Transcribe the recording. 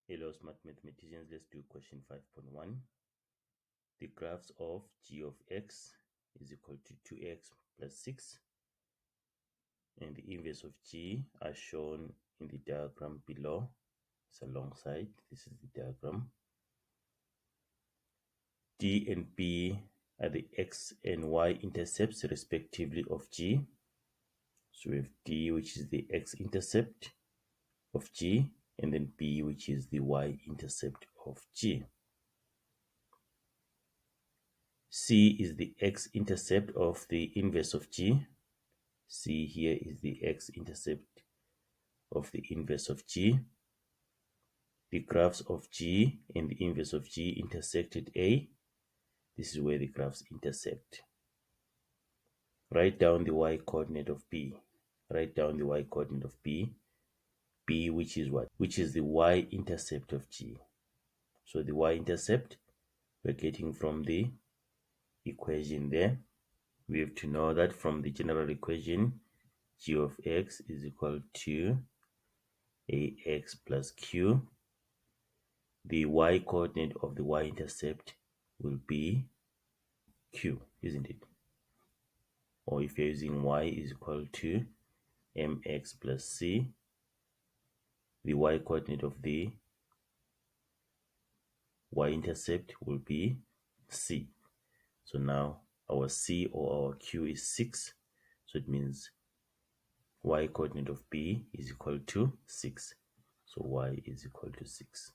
Hello, smart mathematicians. Let's do question 5.1. The graphs of g of x is equal to 2x plus 6, and the inverse of g are shown in the diagram below. It's alongside. This is the diagram. D and B are the x and y intercepts respectively of g. So we have D, which is the x-intercept of g, and then B, which is the y-intercept of g. C is the x-intercept of the inverse of g. C here is the x-intercept of the inverse of g. The graphs of g and the inverse of g intersect at A. This is where the graphs intersect. Write down the y-coordinate of B. Write down the y-coordinate of B. B, which is what? Which is the y-intercept of g. So the y-intercept we're getting from the equation there. We have to know that from the general equation, g of x is equal to ax plus q. The y-coordinate of the y-intercept will be q, isn't it? Or if you're using y is equal to mx plus c, the y-coordinate of the y-intercept will be c. So now our c or our q is 6. So it means y-coordinate of b is equal to 6. So y is equal to 6.